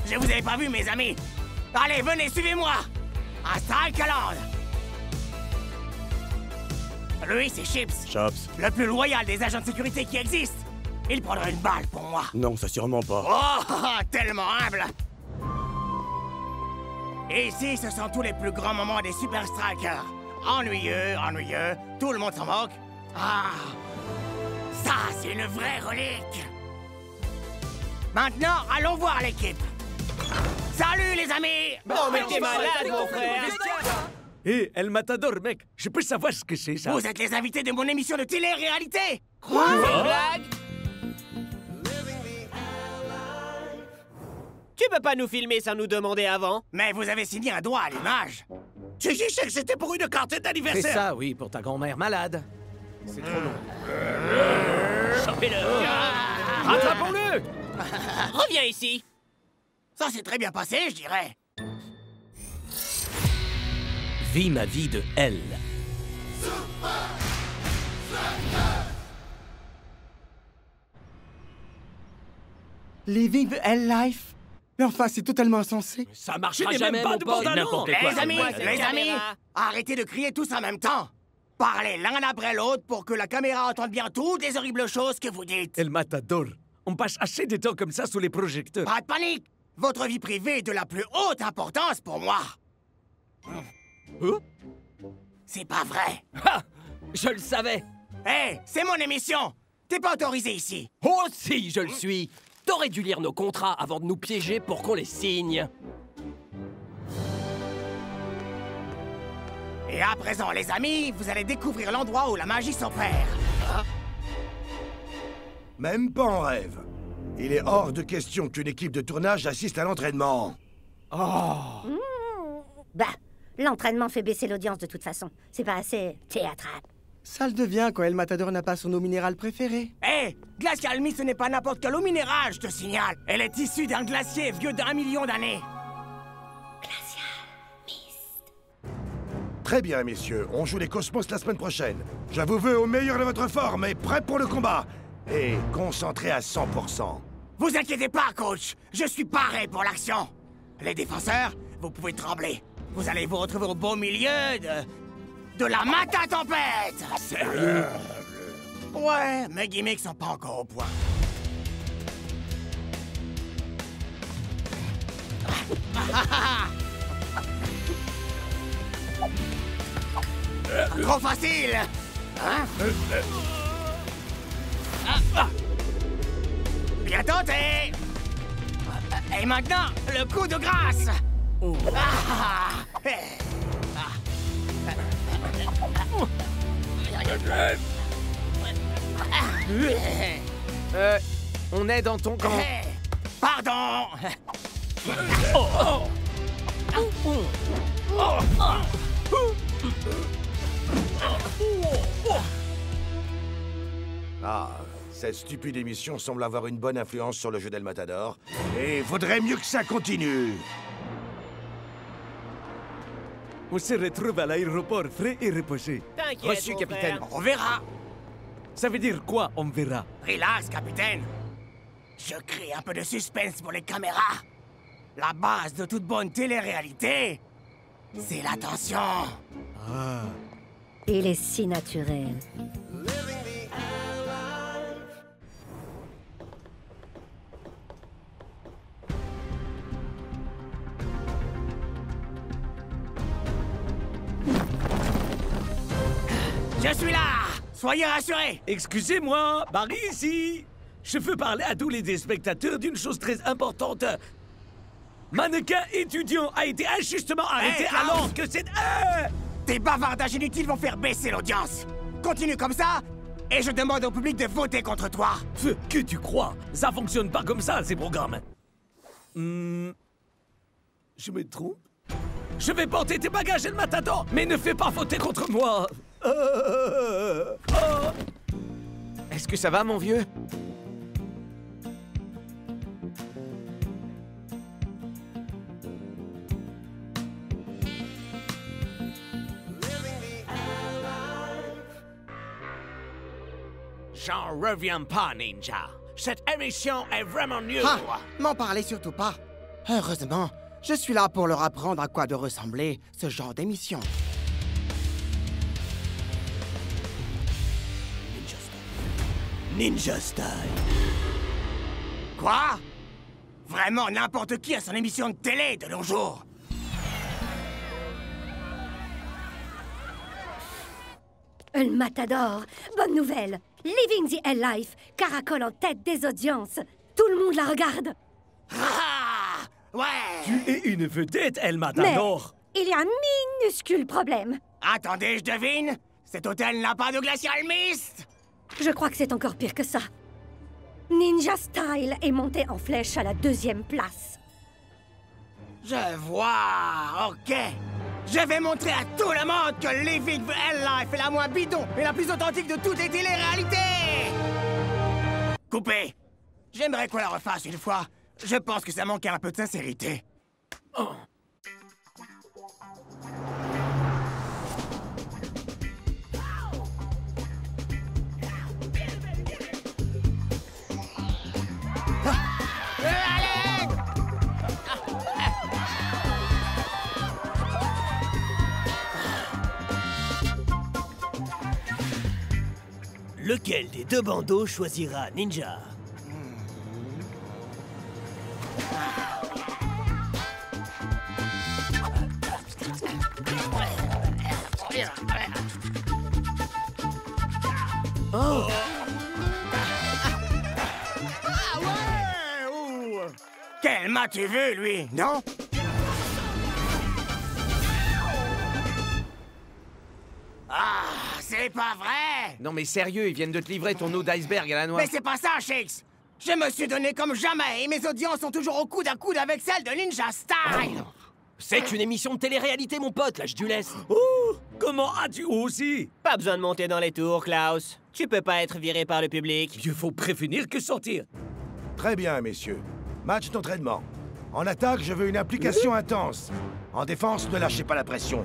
Je vous avais pas vu, mes amis. Allez, venez, suivez-moi. À Strikeland. Lui, c'est Chips. Chops. Le plus loyal des agents de sécurité qui existent. Il prendrait une balle pour moi. Non, ça sûrement pas. Oh, tellement humble. Et ici, ce sont tous les plus grands moments des Super Strikers. Ennuyeux, ennuyeux, tout le monde s'en moque. Ah, ça, c'est une vraie relique. Maintenant, allons voir l'équipe. Salut, les amis. Oh, mais t'es malade, mon frère. Hé, El Matador, mec, je peux savoir ce que c'est, ça? Vous êtes les invités de mon émission de télé-réalité. Quoi? C'est une blague? Tu peux pas nous filmer sans nous demander avant? Mais vous avez signé un droit à l'image. Je sais que c'était pour une carte d'anniversaire. C'est ça, oui, pour ta grand-mère malade. C'est trop long. Chopez-le! Rattrapons-le! Reviens ici! Ça s'est très bien passé, je dirais. Vis ma vie de L. Living the L life? Mais enfin, c'est totalement insensé. Ça marchera Tu n'es jamais, même pas mon de pote. pantalon. Les amis, moi, c'est les la amis, caméra. arrêtez de crier tous en même temps. Parlez l'un après l'autre pour que la caméra entende bien toutes les horribles choses que vous dites. El Matador, on passe assez de temps comme ça sous les projecteurs. Pas de panique. Votre vie privée est de la plus haute importance pour moi. Hein? C'est pas vrai. Ha! Je le savais! Hé, c'est mon émission. T'es pas autorisé ici. Oh si, je le suis! T'aurais dû lire nos contrats avant de nous piéger pour qu'on les signe. Et à présent, les amis, vous allez découvrir l'endroit où la magie s'opère. Même pas en rêve. Il est hors de question qu'une équipe de tournage assiste à l'entraînement. Bah, l'entraînement fait baisser l'audience de toute façon. C'est pas assez théâtral. Ça le devient quand El Matador n'a pas son eau minérale préférée. Hé, Glacial Mist, ce n'est pas n'importe quelle eau minérale, je te signale. Elle est issue d'un glacier vieux d'1 million d'années. Très bien, messieurs. On joue les Cosmos la semaine prochaine. Je vous veux au meilleur de votre forme et prêt pour le combat. Et concentré à 100%. Vous inquiétez pas, coach. Je suis paré pour l'action. Les défenseurs, vous pouvez trembler. Vous allez vous retrouver au beau milieu de la Mata-Tempête. Sérieux? Ouais, mes gimmicks sont pas encore au point. Trop facile. Hein? Bien tenté. Et maintenant, le coup de grâce. On est dans ton camp. Pardon. Ah, cette stupide émission semble avoir une bonne influence sur le jeu d'El Matador. Et vaudrait mieux que ça continue. On se retrouve à l'aéroport frais et reposé. T'inquiète, Reçu, mon capitaine. frère. On verra. Ça veut dire quoi, on verra? Relax, capitaine. Je crée un peu de suspense pour les caméras. La base de toute bonne télé-réalité, c'est l'attention. Il est si naturel. Je suis là. Soyez rassurés. Excusez-moi, Barry ici. Je veux parler à tous les téléspectateurs d'une chose très importante. Mannequin étudiant a été injustement arrêté Klaus. alors que c'est... Tes bavardages inutiles vont faire baisser l'audience. Continue comme ça, et je demande au public de voter contre toi. Ce que tu crois, ça fonctionne pas comme ça, ces programmes. Je me trompe? Je vais porter tes bagages, El Matador, mais ne fais pas voter contre moi. Est-ce que ça va, mon vieux? J'en reviens pas, Ninja. Cette émission est vraiment nulle. Ah, m'en parlez surtout pas. Heureusement, je suis là pour leur apprendre à quoi doit ressembler ce genre d'émission. Ninja Style. Quoi? Vraiment n'importe qui a son émission de télé de nos jours. El Matador, bonne nouvelle. Living the Hell Life caracole en tête des audiences. Tout le monde la regarde. Ah! Ouais! Tu es une vedette, El Matador. Mais il y a un minuscule problème. Attendez, je devine. Cet hôtel n'a pas de glacial mist. Je crois que c'est encore pire que ça. Ninja Style est monté en flèche à la 2e place. Je vois, ok. Je vais montrer à tout le monde que Living the Hell Life est la moins bidon et la plus authentique de toutes les téléréalités. Coupé. J'aimerais qu'on la refasse une fois. Je pense que ça manque un peu de sincérité. Oh. Lequel des deux bandeaux choisira Ninja? Oh! Ah ouais! Ouh. Quel m'as-tu vu, lui, non? Ah, c'est pas vrai! Non mais sérieux, ils viennent de te livrer ton eau d'iceberg à la noix. Mais c'est pas ça, Shakes! Je me suis donné comme jamais et mes audiences sont toujours au coude à coude avec celles de Ninja Style! Oh. C'est une émission de télé-réalité, mon pote, lâche du laisse. Oh, comment as-tu aussi? Pas besoin de monter dans les tours, Klaus. Tu peux pas être viré par le public. Mieux faut prévenir que sortir. Très bien, messieurs. Match d'entraînement. En attaque, je veux une implication intense. En défense, ne lâchez pas la pression.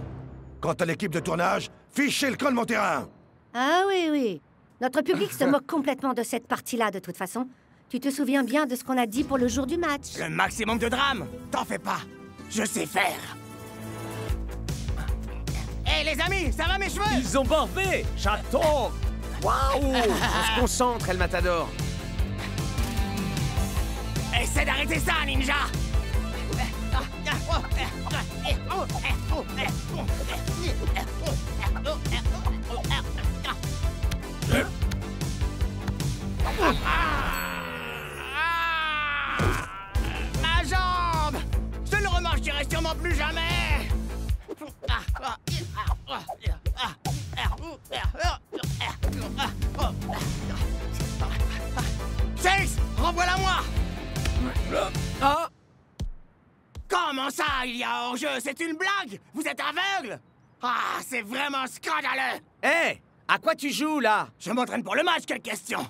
Quant à l'équipe de tournage, fichez le camp de mon terrain. Ah oui, oui. Notre public se moque complètement de cette partie-là, de toute façon. Tu te souviens bien de ce qu'on a dit pour le jour du match? Le maximum de drame! T'en fais pas! Je sais faire! Hé, les amis, ça va mes cheveux? Ils ont barbé! J'attends! Waouh! On se concentre, El Matador. Essaie d'arrêter ça, Ninja! Ma jambe! Je ne remarcherai sûrement plus jamais! Chase, renvoie-la-moi! Ah! Comment ça, il y a hors-jeu? C'est une blague? Vous êtes aveugle? Ah, c'est vraiment scandaleux! Hé! À quoi tu joues, là? Je m'entraîne pour le match, quelle question!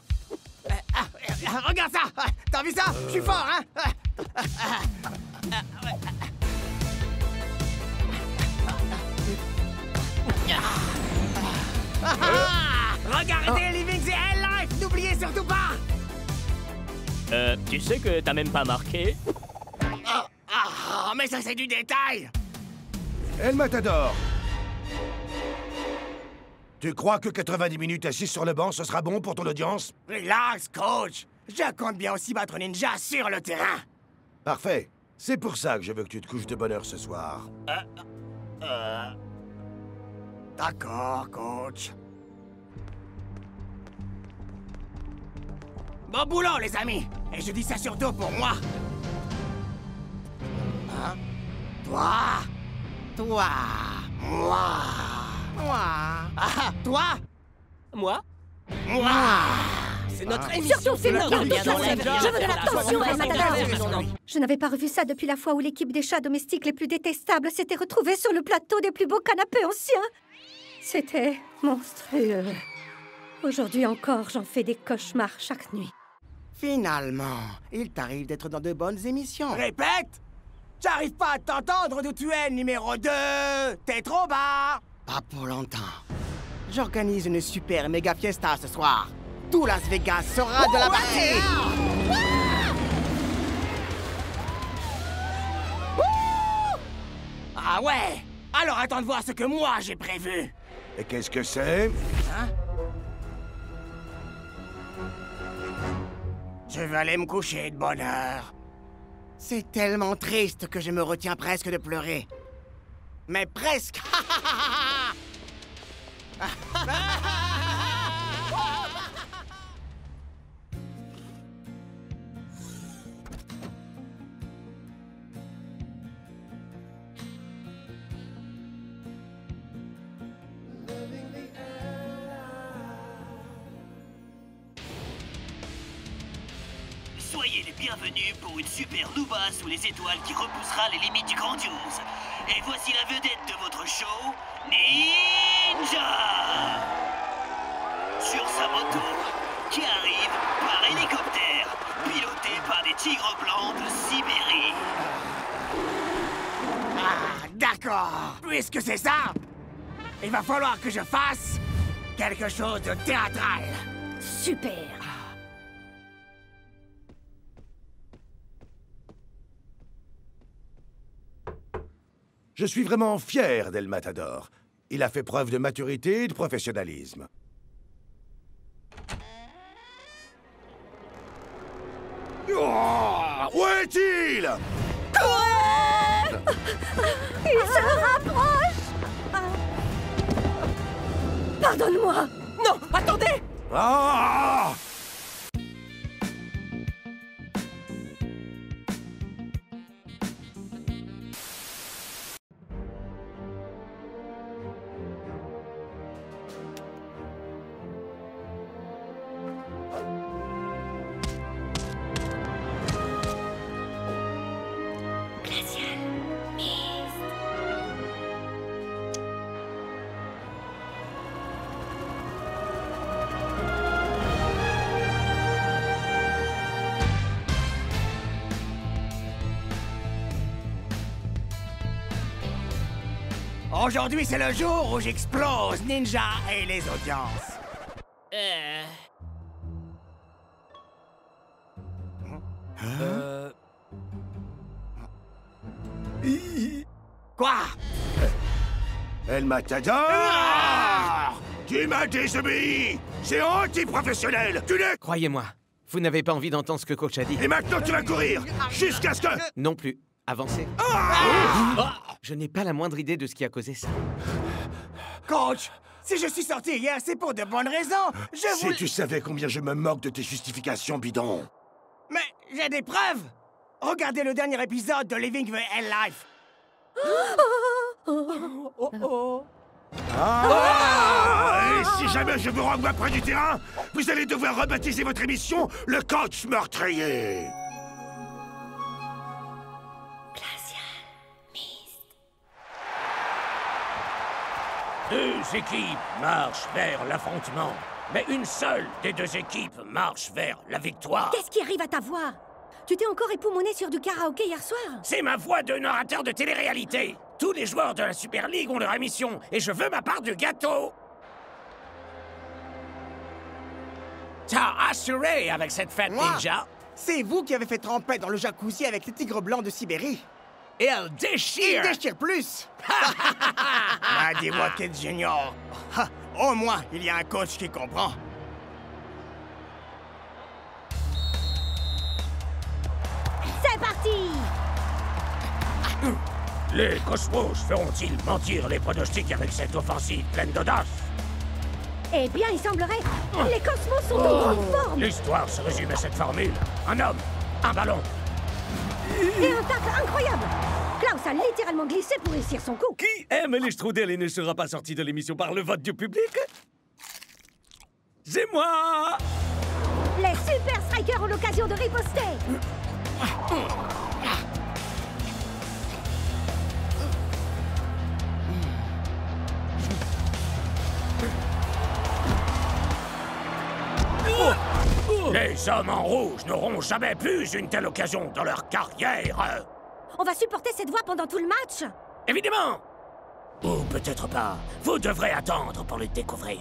Regarde ça! T'as vu ça? Je suis fort, hein? Regardez Living the Hell Life! N'oubliez surtout pas! Tu sais que t'as même pas marqué? Mais ça, c'est du détail! El Matador! Tu crois que 90 minutes assis sur le banc, ce sera bon pour ton audience? Relax, coach! Je compte bien aussi battre Ninja sur le terrain! Parfait. C'est pour ça que je veux que tu te couches de bonne heure ce soir. D'accord, coach. Bon boulot, les amis! Et je dis ça surtout pour moi! Hein? Toi! Toi! Moi! Moi! Ah, toi! Moi? Moi! C'est notre émission. Surtout, filme Bien bien dans dans la la vie. Je veux de l'attention, Voilà, El Matador. Je n'avais pas revu ça depuis la fois où l'équipe des chats domestiques les plus détestables s'était retrouvée sur le plateau des plus beaux canapés anciens. C'était monstrueux. Aujourd'hui encore, j'en fais des cauchemars chaque nuit. Finalement, il t'arrive d'être dans de bonnes émissions. Répète! J'arrive pas à t'entendre d'où tu es, numéro 2! T'es trop bas! Pas pour longtemps. J'organise une super méga fiesta ce soir. Tout Las Vegas sera de la partie! Ah ouais? Alors attends de voir ce que moi j'ai prévu. Et qu'est-ce que c'est? Je vais aller me coucher de bonne heure. C'est tellement triste que je me retiens presque de pleurer. Mais presque. Soyez les bienvenus pour une super Nouba sous les étoiles qui repoussera les limites du grandiose. Et voici la vedette de votre show, Ninja! Sur sa moto, qui arrive par hélicoptère, piloté par des tigres blancs de Sibérie. Ah, d'accord. Puisque c'est ça, il va falloir que je fasse quelque chose de théâtral. Super. Je suis vraiment fier d'El Matador. Il a fait preuve de maturité et de professionnalisme. Oh, où est-il? Il se rapproche. Pardonne-moi. Non, attendez! Ah! Aujourd'hui, c'est le jour où j'explose Ninja et les audiences. Quoi? El Matador! Ah! Tu m'as désobéi! C'est anti-professionnel! Tu l'es! Croyez-moi, vous n'avez pas envie d'entendre ce que coach a dit. Et maintenant tu vas courir! Jusqu'à ce que... Non plus. Avancez. Je n'ai pas la moindre idée de ce qui a causé ça. Coach, si je suis sorti hier, c'est pour de bonnes raisons. Si tu savais combien je me moque de tes justifications bidons. Mais j'ai des preuves. Regardez le dernier épisode de Living the Hell Life. Et si jamais je vous renvoie près du terrain, vous allez devoir rebaptiser votre émission le coach meurtrier. Deux équipes marchent vers l'affrontement, mais une seule des deux équipes marche vers la victoire. Qu'est-ce qui arrive à ta voix? Tu t'es encore époumoné sur du karaoké hier soir? C'est ma voix de narrateur de télé-réalité. Tous les joueurs de la Super League ont leur émission, et je veux ma part du gâteau. T'as assuré avec cette fête, Moi? Ninja. C'est vous qui avez fait tremper dans le jacuzzi avec les tigres blancs de Sibérie. Et elle déchire. Il déchire plus. Ah, dis-moi, Kid Junior. Ah, au moins, il y a un coach qui comprend. C'est parti! Les Cosmos feront-ils mentir les pronostics avec cette offensive pleine d'audace? Eh bien, il semblerait. Les Cosmos sont en grande forme. L'histoire se résume à cette formule. Un homme, un ballon. Et un tacle incroyable. Klaus a littéralement glissé pour réussir son coup. Qui aime les strudels et ne sera pas sorti de l'émission par le vote du public? C'est moi! Les Super Strikers ont l'occasion de riposter. Les hommes en rouge n'auront jamais plus une telle occasion dans leur carrière. On va supporter cette voix pendant tout le match. Évidemment! Ou peut-être pas. Vous devrez attendre pour le découvrir.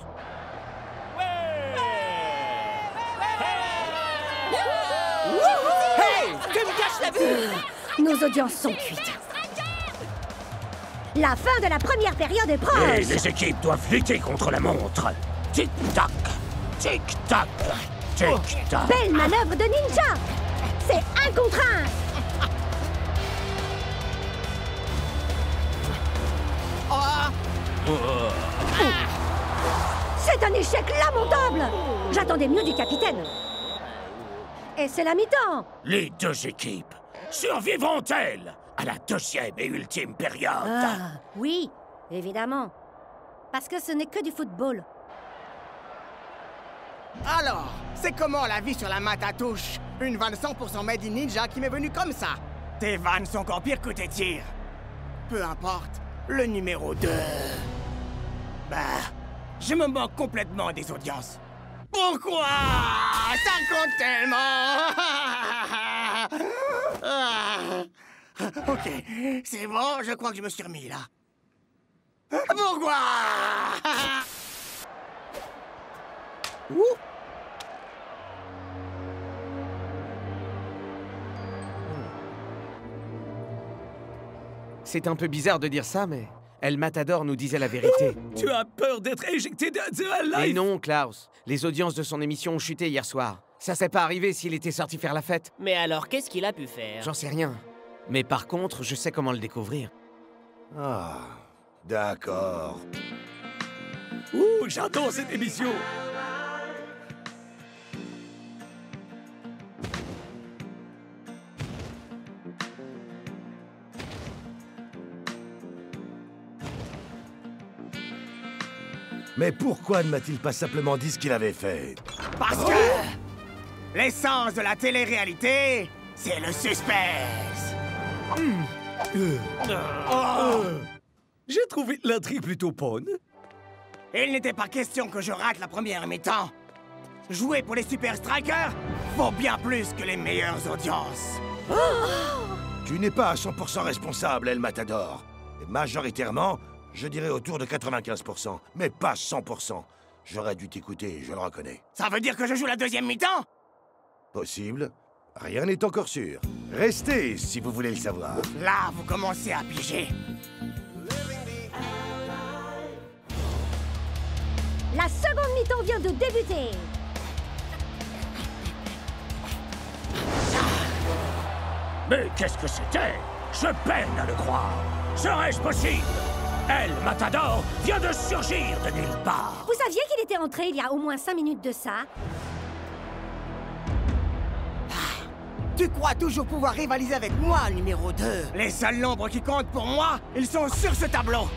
Hey! Que me cache la vue! Nos audiences sont cuites. La fin de la première période est Et proche. les équipes doivent lutter contre la montre. Tic-tac, tic-tac, tic-tac. Belle manœuvre de ninja. C'est 1 contre 1. C'est un échec lamentable. J'attendais mieux du capitaine. Et c'est la mi-temps. Les deux équipes survivront-elles à la deuxième et ultime période? Ah, oui, évidemment. Parce que ce n'est que du football. Alors, c'est comment la vie sur la Matatouche? Une vanne 100% made in ninja qui m'est venue comme ça. Tes vannes sont encore pires que tes tirs. Peu importe, le numéro 2. Bah, je me moque complètement des audiences. Pourquoi? Ça compte tellement. Ok, c'est bon, je crois que je me suis remis là. Pourquoi? C'est un peu bizarre de dire ça, mais El Matador nous disait la vérité. Tu as peur d'être éjecté de L-Life? Et non, Klaus. Les audiences de son émission ont chuté hier soir. Ça s'est pas arrivé s'il était sorti faire la fête. Mais alors, qu'est-ce qu'il a pu faire? J'en sais rien. Mais par contre, je sais comment le découvrir. Ah, d'accord. Ouh, j'adore cette émission. Mais pourquoi ne m'a-t-il pas simplement dit ce qu'il avait fait? Parce que l'essence de la télé-réalité, c'est le suspense. J'ai trouvé l'intrigue plutôt bonne. Il n'était pas question que je rate la première mi-temps. Jouer pour les Super Strikers vaut bien plus que les meilleures audiences. Tu n'es pas à 100% responsable, El Matador. Et majoritairement, je dirais autour de 95%, mais pas 100%. J'aurais dû t'écouter, je le reconnais. Ça veut dire que je joue la deuxième mi-temps? Possible. Rien n'est encore sûr. Restez, si vous voulez le savoir. Là, vous commencez à piger. La seconde mi-temps vient de débuter. Mais qu'est-ce que c'était? Je peine à le croire. Serait-ce possible? El Matador vient de surgir de nulle part. Vous saviez qu'il était entré il y a au moins 5 minutes de ça? Tu crois toujours pouvoir rivaliser avec moi, numéro 2? Les seuls nombres qui comptent pour moi, ils sont sur ce tableau.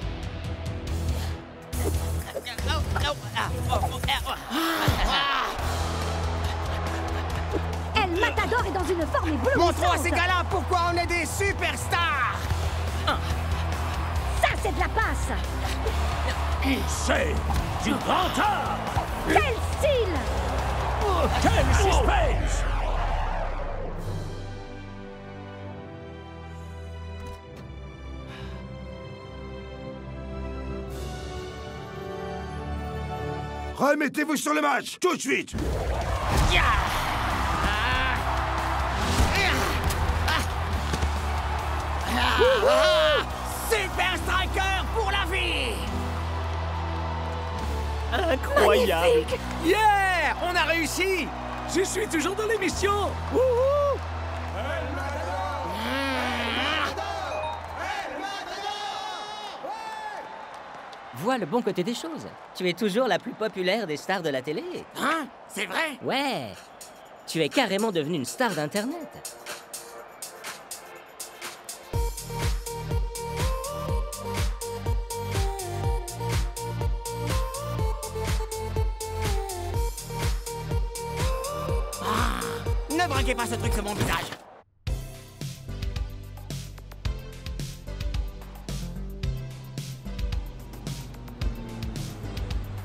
El Matador est dans une forme éblouissante. Montre-moi à ces gars-là pourquoi on est des superstars. Ça, c'est de la passe. C'est du grand art. Quel style! Quel suspense! Remettez-vous sur le match, tout de suite! Super Striker pour la vie! Incroyable! Magnifique. Yeah! On a réussi! Je suis toujours dans l'émission. Vois le bon côté des choses. Tu es toujours la plus populaire des stars de la télé. Hein? C'est vrai? Ouais. Tu es carrément devenue une star d'Internet. Ne braquez pas ce truc sur mon visage.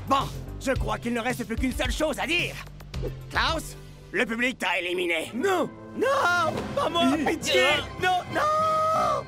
Bon, je crois qu'il ne reste plus qu'une seule chose à dire. Klaus, le public t'a éliminé. Non, non, pas moi, pitié. Non, non.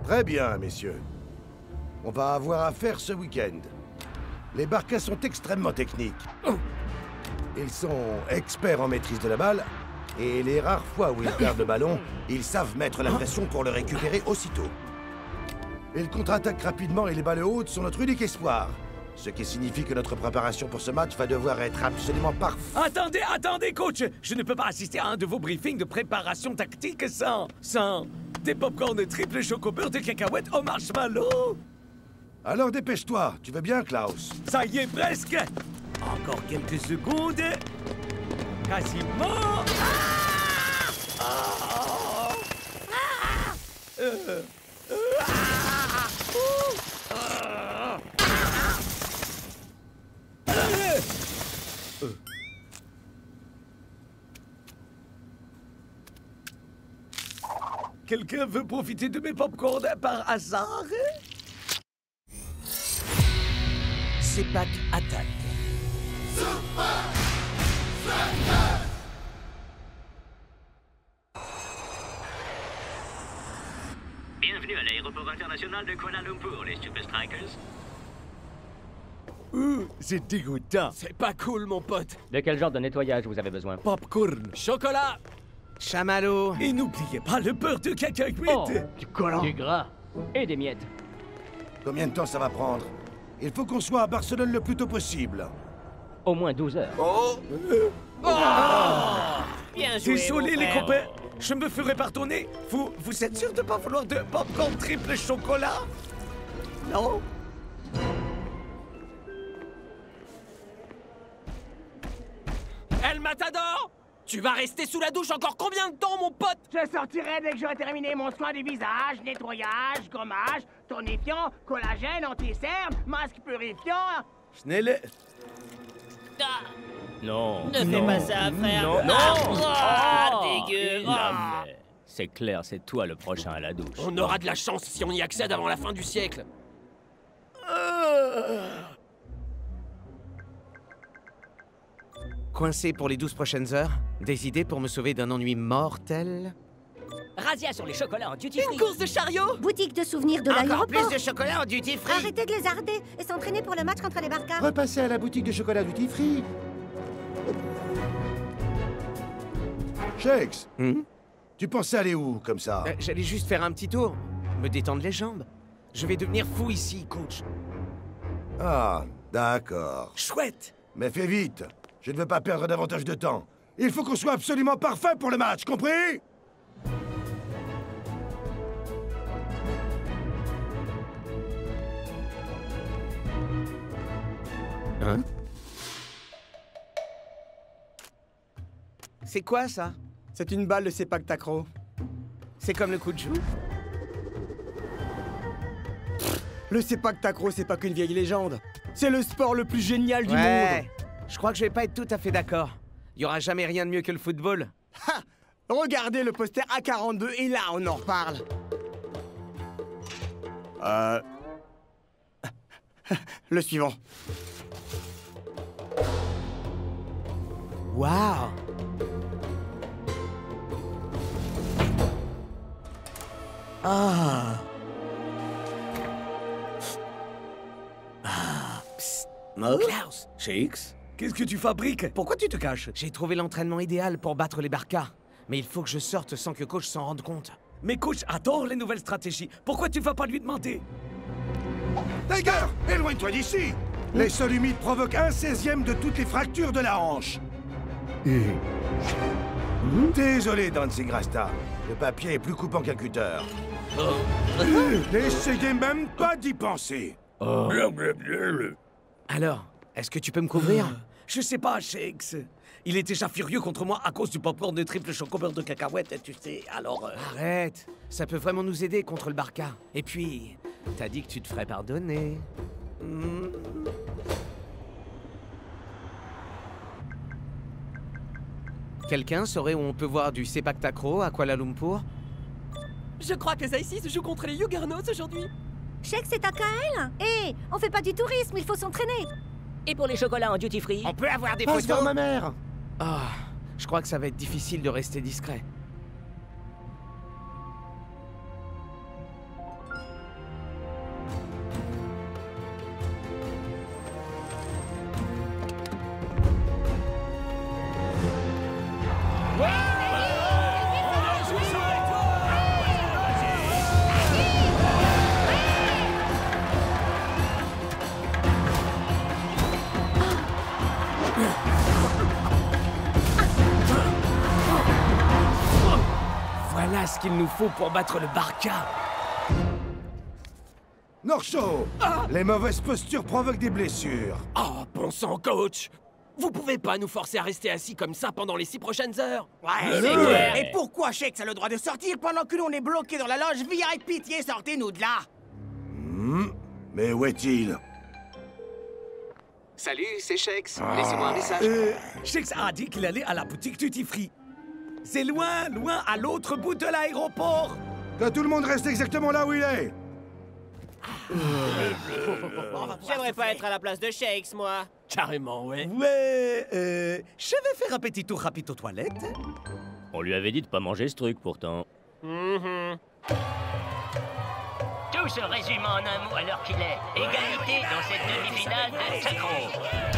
Très bien, messieurs. On va avoir affaire ce week-end. Les Barcas sont extrêmement techniques. Ils sont experts en maîtrise de la balle, et les rares fois où ils perdent le ballon, ils savent mettre la pression pour le récupérer aussitôt. Ils contre-attaquent rapidement et les balles hautes sont notre unique espoir. Ce qui signifie que notre préparation pour ce match va devoir être absolument parfaite. Attendez, coach! Je ne peux pas assister à un de vos briefings de préparation tactique sans des pop-corn triple choco-beurre de cacahuètes au marshmallow! Alors dépêche-toi, tu veux bien, Klaus? Ça y est, presque! Encore quelques secondes. Quasiment. Quelqu'un veut profiter de mes pop-corn par hasard? Sepak attaque. Bienvenue à l'aéroport international de Kuala Lumpur, les Super Strikers. C'est dégoûtant. C'est pas cool, mon pote. De quel genre de nettoyage vous avez besoin? Popcorn. Chocolat. Chamallow. Et n'oubliez pas le beurre de cacahuète. Oh, du collant. Du gras. Et des miettes. Combien de temps ça va prendre? Il faut qu'on soit à Barcelone le plus tôt possible. Au moins 12 heures. Bien joué, Désolé mon les frère. copains, je me ferai pardonner. Vous êtes sûr de pas vouloir de popcorn triple chocolat? Non? El Matador! Tu vas rester sous la douche encore combien de temps, mon pote? Je sortirai dès que j'aurai terminé mon soin du visage, nettoyage, gommage, tonifiant, collagène, anti-cerne, masque purifiant. Schnelle. Non. Ne fais pas ça, frère. Non. Dégueu. Ah. C'est clair, c'est toi le prochain à la douche. On aura de la chance si on y accède avant la fin du siècle. Coincé pour les 12 prochaines heures? Des idées pour me sauver d'un ennui mortel? Razzia sur les chocolats en duty free. Une course de chariot? Boutique de souvenirs de Encore l'aéroport. plus de chocolat en duty free! Arrêtez de les arder et s'entraîner pour le match contre les Barcas. Repassez à la boutique de chocolat Duty Free. Shakes, tu pensais aller où, comme ça? J'allais juste faire un petit tour, me détendre les jambes. Je vais devenir fou ici, coach. Ah, d'accord. Chouette. Mais fais vite. Je ne veux pas perdre davantage de temps. Il faut qu'on soit absolument parfait pour le match, compris? Hein? C'est quoi, ça? C'est une balle de Sepak Takraw. C'est comme le coup de joue? Le Sepak Takraw, c'est pas qu'une vieille légende. C'est le sport le plus génial du monde. Ouais. Je crois que je vais pas être tout à fait d'accord. Il y aura jamais rien de mieux que le football. Ha! Regardez le poster A42 et là, on en reparle. Le suivant. Waouh! Ah! Psst. Klaus. Shakes, qu'est-ce que tu fabriques? Pourquoi tu te caches? J'ai trouvé l'entraînement idéal pour battre les Barcas. Mais il faut que je sorte sans que coach s'en rende compte. Mais coach adore les nouvelles stratégies. Pourquoi tu vas pas lui demander? Tiger, éloigne-toi d'ici. Les sols humides provoquent 1/16e de toutes les fractures de la hanche. Désolé, Dancing Rasta. Le papier est plus coupant qu'un cutter. N'essayez même pas d'y penser. Alors, est-ce que tu peux me couvrir? Je sais pas, Shakes. Il est déjà furieux contre moi à cause du popcorn de triple chocobeurre de cacahuète, tu sais, alors... Arrête. Ça peut vraiment nous aider contre le Barca. Et puis, t'as dit que tu te ferais pardonner. Quelqu'un saurait où on peut voir du Sepak Takraw à Kuala Lumpur? Je crois que les Isis jouent contre les Juggernaut aujourd'hui. Chèque, c'est à KL. Hé, on fait pas du tourisme, il faut s'entraîner. Et pour les chocolats en duty free? On peut avoir des Passe photos? voir ma mère. Ah, je crois que ça va être difficile de rester discret. Voilà ce qu'il nous faut pour battre le Barca. Norcho, les mauvaises postures provoquent des blessures. Oh, bon sang, coach! Vous pouvez pas nous forcer à rester assis comme ça pendant les 6 prochaines heures? Ouais, c'est clair. Et pourquoi Shakes a le droit de sortir pendant que nous on est bloqués dans la loge VIP? Pitié, sortez-nous de là! Mais où est-il? Salut, c'est Shakes. Laissez-moi un message. Shakes a dit qu'il allait à la boutique Tutti Free. C'est loin, loin, à l'autre bout de l'aéroport. Que tout le monde reste exactement là où il est. J'aimerais pas être à la place de Shakes, moi. Carrément, ouais. Ouais, je vais faire un petit tour rapide aux toilettes. On lui avait dit de pas manger ce truc, pourtant. Tout se résume en un mot à l'heure qu'il est. Égalité dans cette demi-finale de synchro.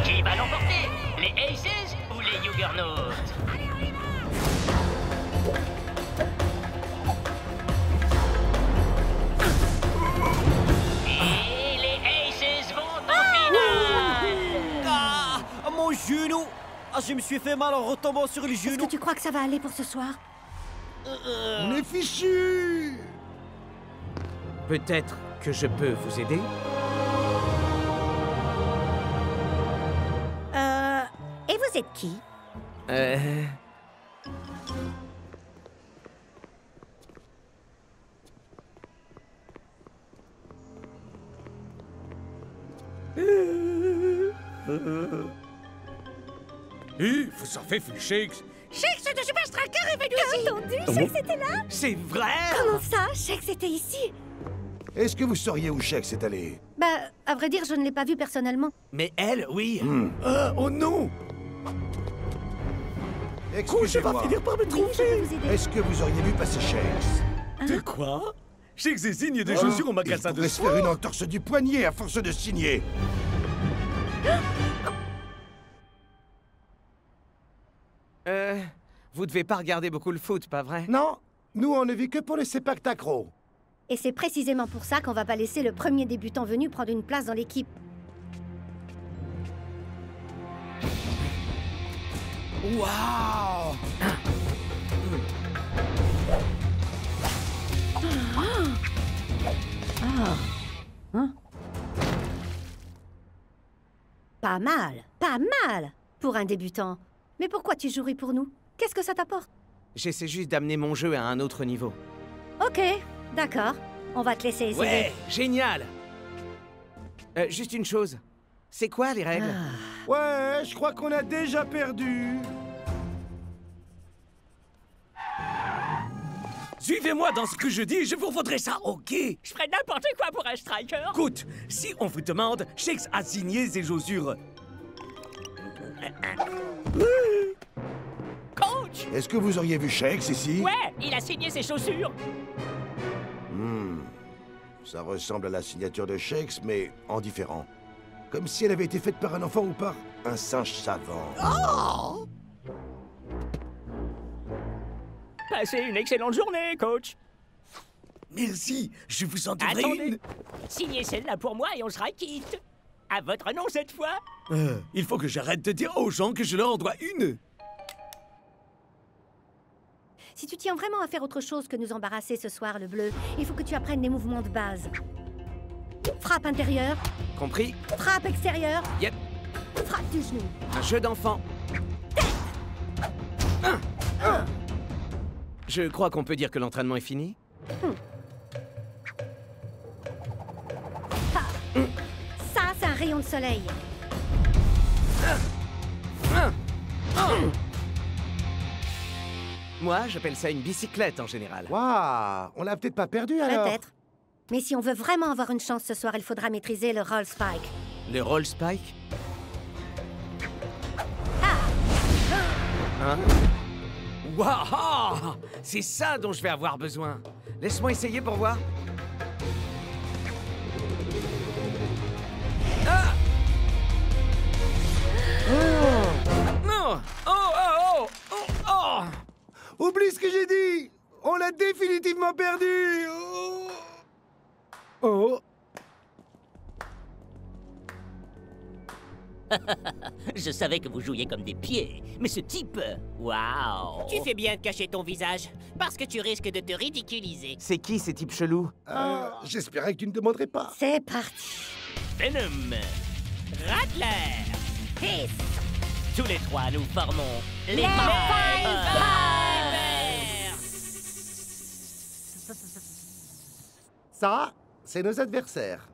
Qui va l'emporter? Les Aces ou les Juggernauts? Et les Aces vont en finale! Ah, mon genou! Ah, je me suis fait mal en retombant sur le Est-ce genou. que tu crois que ça va aller pour ce soir? On est fichus. Peut-être que je peux vous aider? Et vous êtes qui? Vous en faites, Shakes. Shakes de Super Striker est venu ici! T'as entendu? Shakes était là? C'est vrai? Comment ça? Shakes était ici? Est-ce que vous sauriez où Shakes est allé? Bah, à vrai dire, je ne l'ai pas vu personnellement. Mais elle, oui. Oh non! Je vais Excusez-moi. finir par me Oui, je peux tromper. vous aider. Est-ce que vous auriez vu passer Shakes? De quoi? Shakes et signe des chaussures au magasin Il de pourrait se faire une entorse du poignet à force de signer. Vous devez pas regarder beaucoup le foot, pas vrai? Non, nous on ne vit que pour les spectacles. Et c'est précisément pour ça qu'on va pas laisser le premier débutant venu prendre une place dans l'équipe. Waouh! Pas mal pour un débutant. Mais pourquoi tu jouerais pour nous? Qu'est-ce que ça t'apporte? J'essaie juste d'amener mon jeu à un autre niveau. Ok, d'accord. On va te laisser essayer. Ouais, génial! Juste une chose. C'est quoi les règles? Ouais, je crois qu'on a déjà perdu. Suivez-moi dans ce que je dis, je vous vaudrai ça, ok? Je ferais n'importe quoi pour un striker. Écoute, si on vous demande, Shakes a signé ses chaussures. Coach! Est-ce que vous auriez vu Shakes ici? Ouais, il a signé ses chaussures. Ça ressemble à la signature de Shakes, mais en différent. Comme si elle avait été faite par un enfant ou par un singe savant. Passez une excellente journée, coach. Merci, je vous en devrai Attendez. une. Signez celle-là pour moi et on sera quitte. À votre nom cette fois. Il faut que j'arrête de dire aux gens que je leur en dois une. Si tu tiens vraiment à faire autre chose que nous embarrasser ce soir, le bleu, il faut que tu apprennes les mouvements de base. Frappe intérieure, Compris? frappe extérieure, Yep. frappe du genou. Un jeu d'enfant. Je crois qu'on peut dire que l'entraînement est fini. Ça, c'est un rayon de soleil. Moi, j'appelle ça une bicyclette en général. Waouh, on l'a peut-être pas perdu alors. Peut-être. Mais si on veut vraiment avoir une chance ce soir, il faudra maîtriser le roll spike. Le roll spike? Hein? Waouh! C'est ça dont je vais avoir besoin. Laisse-moi essayer pour voir. Ah! Non! Oh, oh, oh! Oh, oh! Oublie ce que j'ai dit. On l'a définitivement perdu. Oh. Je savais que vous jouiez comme des pieds, mais ce type... Waouh! Tu fais bien de cacher ton visage, parce que tu risques de te ridiculiser. C'est qui ces types chelous? J'espérais que tu ne demanderais pas. C'est parti. Venom, Rattler, Hiss. tous les trois, nous formons les Vipers. Ça, c'est nos adversaires.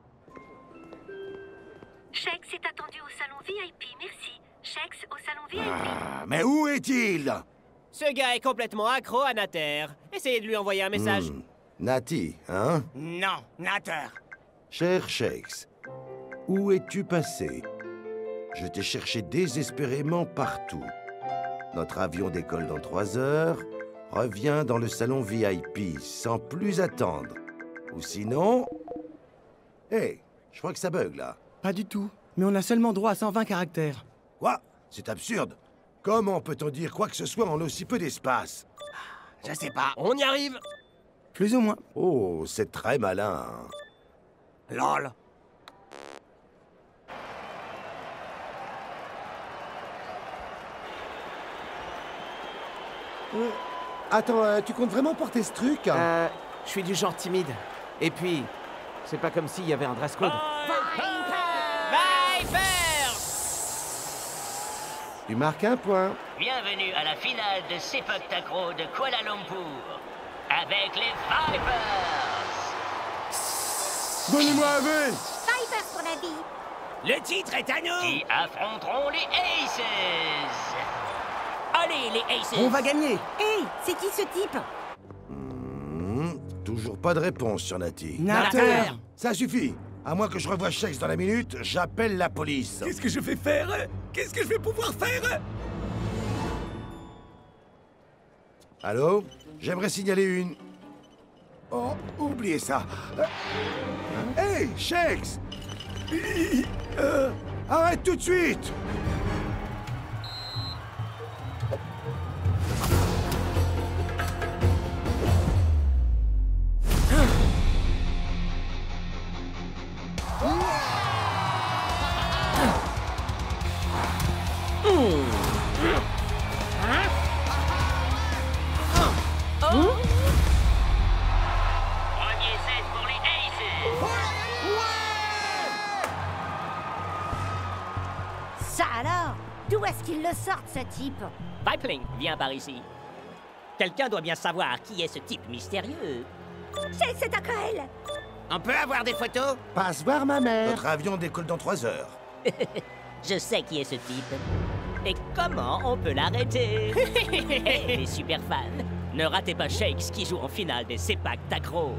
Shex est attendu au salon VIP, merci. Shex au salon VIP. Ah, mais où est-il? Ce gars est complètement accro à Nater. Essayez de lui envoyer un message. Nati, hein? Non, Natter. Cher Shakes, où es-tu passé? Je t'ai cherché désespérément partout. Notre avion décolle dans 3 heures. Reviens dans le salon VIP sans plus attendre. Ou sinon... Hé, je crois que ça bug, là. Pas du tout. Mais on a seulement droit à 120 caractères. Quoi? C'est absurde. Comment peut-on dire quoi que ce soit en aussi peu d'espace? Je sais pas. On y arrive. Plus ou moins. Oh, c'est très malin. Lol. Attends, tu comptes vraiment porter ce truc? Je suis du genre timide. Et puis, c'est pas comme s'il y avait un dress code. Vipers! Tu marques un point. Bienvenue à la finale de Sepak Takraw de Kuala Lumpur. Avec les Vipers. Donnez-moi un V! Vipers pour la vie. Le titre est à nous! Qui affronteront les Aces. Allez, les Aces! On va gagner. Hey, c'est qui ce type? Toujours pas de réponse sur Nati. Natter. Ça suffit. À moins que je revoie Shex dans la minute, j'appelle la police. Qu'est-ce que je vais faire? Qu'est-ce que je vais pouvoir faire? Allô? J'aimerais signaler une... Oh, oubliez ça. Hey, Shex! Arrête tout de suite! Premier set pour les Aces. Ça alors? D'où est-ce qu'il le sort, ce type? Vipling, viens par ici. Quelqu'un doit bien savoir qui est ce type mystérieux. C'est Akrael. On peut avoir des photos? Passe voir ma mère. Notre avion décolle dans 3 heures. Je sais qui est ce type. Et comment on peut l'arrêter? Hey, les super fans, ne ratez pas Shakes qui joue en finale des Sepak Takraw.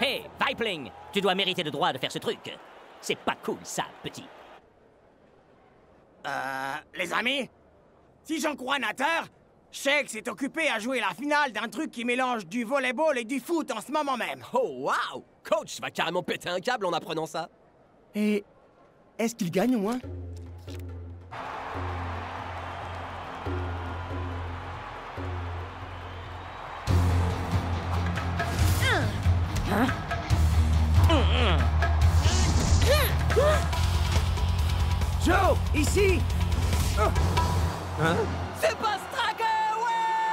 Hey, Vipling, tu dois mériter le droit de faire ce truc. C'est pas cool, ça, petit. Les amis, si j'en crois Natter, Shex est occupé à jouer la finale d'un truc qui mélange du volleyball et du foot en ce moment même. Oh, waouh! Coach va carrément péter un câble en apprenant ça. Et est-ce qu'il gagne au moins? Joe, ici! C'est pas Stracker, ouais!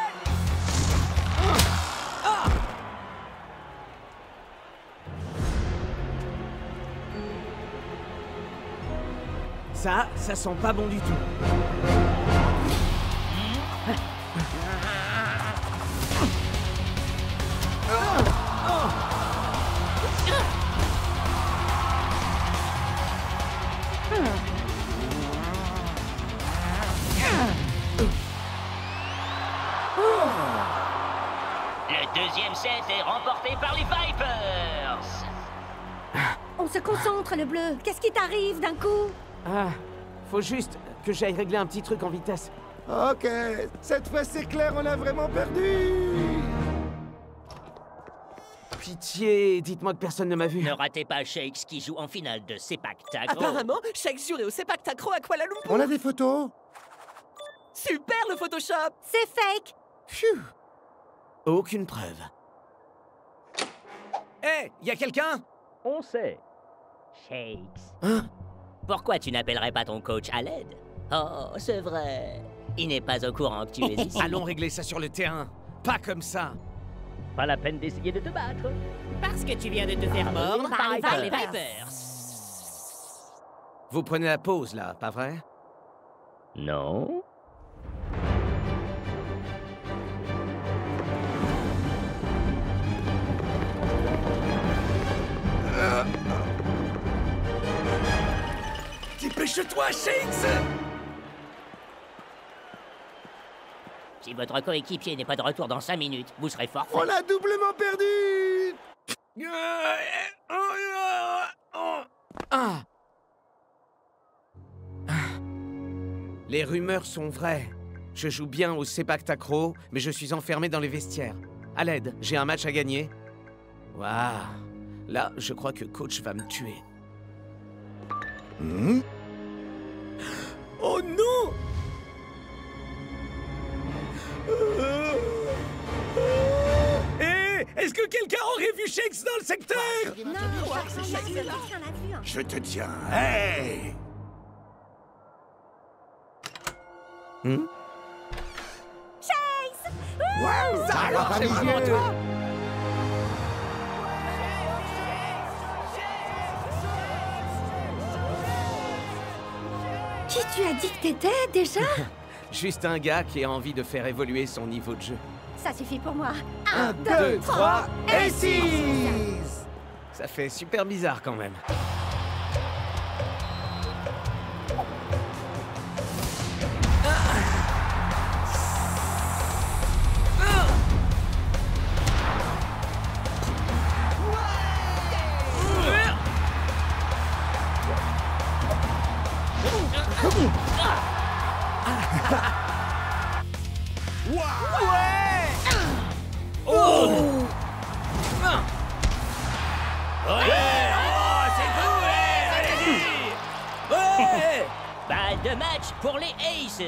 Ça sent pas bon du tout. Le deuxième set est remporté par les Vipers. On se concentre, le bleu. Qu'est-ce qui t'arrive d'un coup? Ah, faut juste que j'aille régler un petit truc en vitesse. Ok, cette fois c'est clair, on a vraiment perdu. Pitié, dites-moi que personne ne m'a vu. Ne ratez pas Shakes qui joue en finale de Sepak Takraw. Apparemment, Shakes jouait au Sepak Takraw à Kuala Lumpur. On a des photos? Super le Photoshop! C'est fake. Phew. Aucune preuve. Hé, y a quelqu'un? On sait. Shakes. Hein? Pourquoi tu n'appellerais pas ton coach à l'aide? Oh, c'est vrai. Il n'est pas au courant que tu es ici. Allons régler ça sur le terrain. Pas comme ça. Pas la peine d'essayer de te battre. Parce que tu viens de te faire mordre par les Vipers. Vous prenez la pause, là, pas vrai? Non. Dépêche-toi, Shakes! Si votre coéquipier n'est pas de retour dans 5 minutes, vous serez forfait. On l'a doublement perdu! Ah. Les rumeurs sont vraies. Je joue bien au Sepak Takraw, mais je suis enfermé dans les vestiaires. À l'aide, j'ai un match à gagner. Waouh. Là, je crois que coach va me tuer. Oh non! Est-ce que quelqu'un aurait vu Shakes dans le secteur? Je te tiens. Hey! Shakes! Wow, ça alors, c'est vraiment toi? Qui tu as dit que t'étais, déjà? Juste un gars qui a envie de faire évoluer son niveau de jeu. Ça suffit pour moi. 1, 2, 3 et 6! Ça fait super bizarre quand même. Balle de match pour les Aces.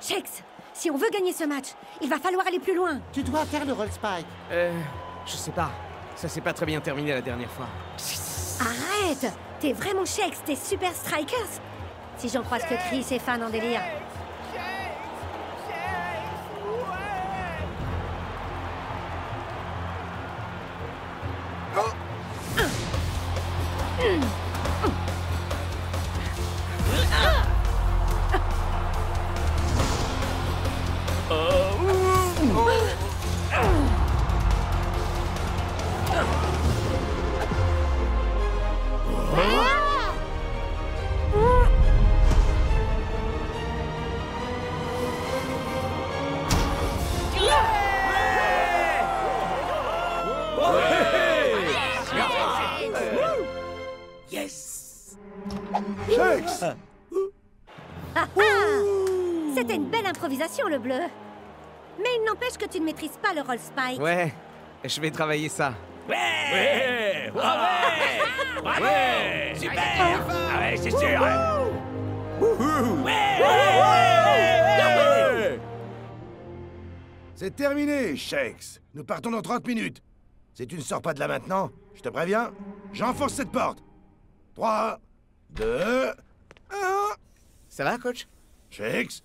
Shakes, si on veut gagner ce match, il va falloir aller plus loin. Tu dois faire le roll spike. Je sais pas. Ça s'est pas très bien terminé la dernière fois. Arrête! T'es vraiment Shakes, t'es super strikers. Si j'en crois ce que crient ses fans en délire. Yes! Shakes! Ah ah! C'était une belle improvisation, le bleu. Mais il n'empêche que tu ne maîtrises pas le roll spike. Ouais, je vais travailler ça. Ouais! Ouais! Super! Ah ouais, c'est sûr! Ouais! C'est terminé, Shakes. Nous partons dans 30 minutes. Si tu ne sors pas de là maintenant, je te préviens, j'enfonce cette porte. 3, 2, 1... Ça va, coach? Shakes,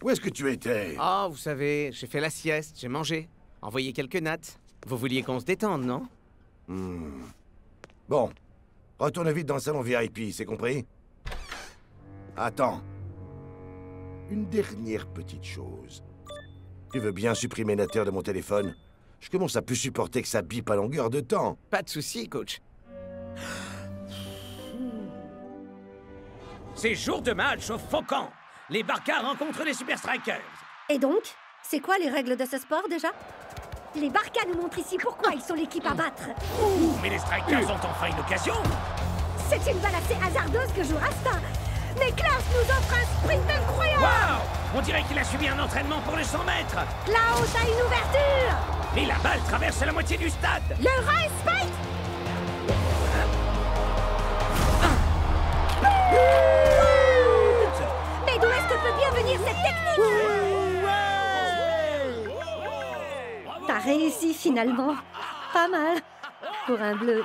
où est-ce que tu étais? Oh, vous savez, j'ai fait la sieste, j'ai mangé, envoyé quelques nattes. Vous vouliez qu'on se détende, non? Bon, retourne vite dans le salon VIP, c'est compris? Attends. Une dernière petite chose. Tu veux bien supprimer Natter de mon téléphone? Je commence à plus supporter que ça bip à longueur de temps. Pas de souci, coach. C'est jour de match au Faucon. Les Barkas rencontrent les Super Strikers. Et donc, c'est quoi les règles de ce sport, déjà? Les Barkas nous montrent ici pourquoi ils sont l'équipe à battre. Mais les Strikers ont enfin une occasion. C'est une balle assez hasardeuse que joue Rasta. Mais Klaus nous offre un sprint incroyable. Waouh! On dirait qu'il a subi un entraînement pour les 100 mètres. Klaus a une ouverture. Et la balle traverse la moitié du stade. Le roll spike. Mais d'où est-ce que peut bien venir cette technique? T'as réussi finalement. Pas mal. Pour un bleu.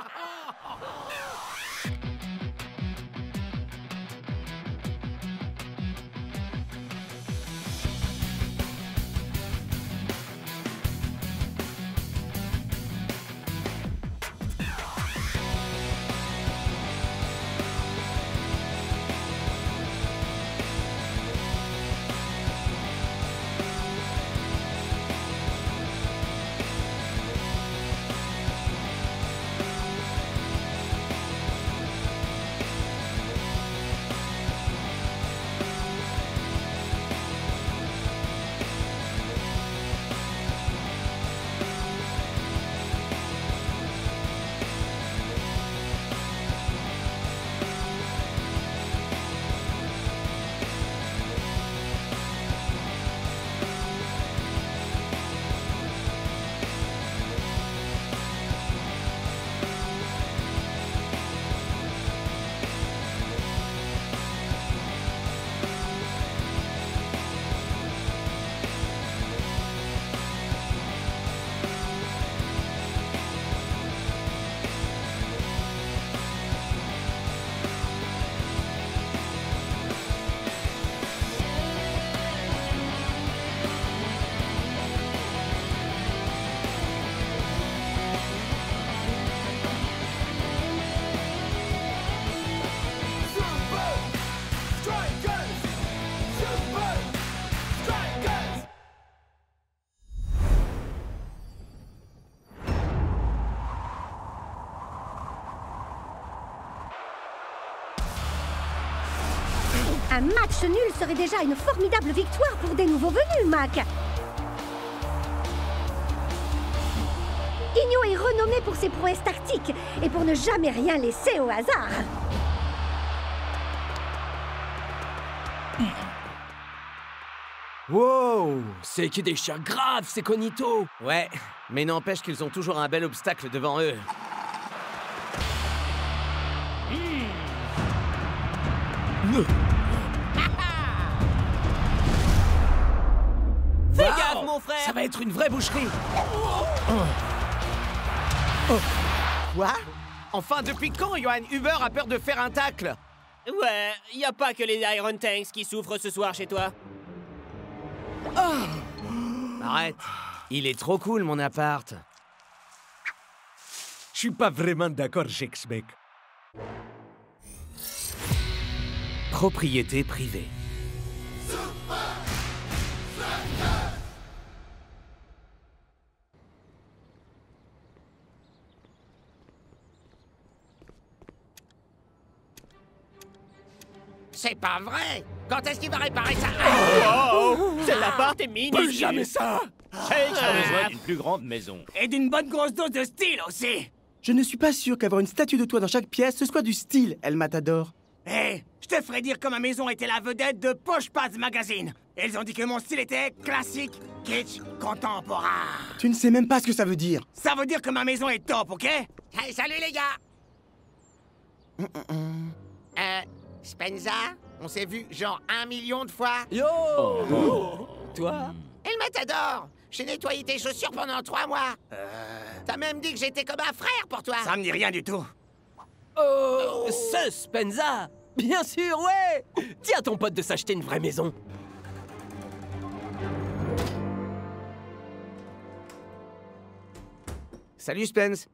Un match nul serait déjà une formidable victoire pour des nouveaux venus, Mac. Igno est renommé pour ses prouesses tactiques et pour ne jamais rien laisser au hasard. Wow! C'est qui déchire grave, ces cognitos! Ouais, mais n'empêche qu'ils ont toujours un bel obstacle devant eux. Fais gaffe, mon frère! Ça va être une vraie boucherie! Quoi? Enfin, depuis quand Johan Huber a peur de faire un tacle? Ouais, y a pas que les Iron Tanks qui souffrent ce soir chez toi. Arrête! Il est trop cool, mon appart. Je suis pas vraiment d'accord, Shakes, mec. Propriété privée. C'est pas vrai! Quand est-ce qu'il va réparer ça? Oh! Cet appart est minuscule! Plus jamais ça! Shakes a besoin d'une plus grande maison. Et d'une bonne grosse dose de style aussi! Je ne suis pas sûr qu'avoir une statue de toi dans chaque pièce, ce soit du style, El Matador. Hé, je te ferais dire que ma maison était la vedette de Posh Pads Magazine. Ils ont dit que mon style était classique, kitsch, contemporain. Tu ne sais même pas ce que ça veut dire. Ça veut dire que ma maison est top, ok? Hey, salut les gars! Spenza, on s'est vu genre 1 million de fois. Yo! Toi? El Matador, j'ai nettoyé tes chaussures pendant 3 mois. T'as même dit que j'étais comme un frère pour toi. Ça me dit rien du tout. Oh, ce Spenza! Bien sûr, ouais! Dis à ton pote de s'acheter une vraie maison. Salut, Spence.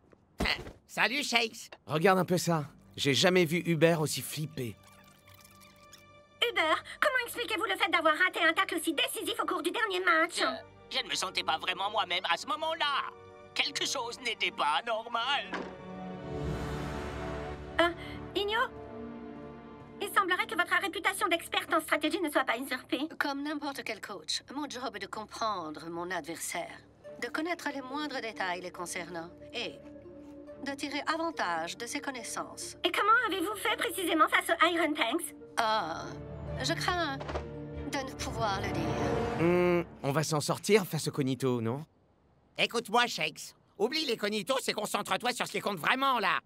Salut, Shakes. Regarde un peu ça. J'ai jamais vu Hubert aussi flippé. Hubert, comment expliquez-vous le fait d'avoir raté un tacle aussi décisif au cours du dernier match? Je ne me sentais pas vraiment moi-même à ce moment-là. Quelque chose n'était pas normal. Igno? Il semblerait que votre réputation d'experte en stratégie ne soit pas usurpée. Comme n'importe quel coach, mon job est de comprendre mon adversaire, de connaître les moindres détails les concernant et de tirer avantage de ses connaissances. Et comment avez-vous fait précisément face aux Iron Tanks? Ah, je crains de ne pouvoir le dire. On va s'en sortir face au cognito, non? Écoute-moi, Shakes. Oublie les cognitos et concentre-toi sur ce qui compte vraiment, là.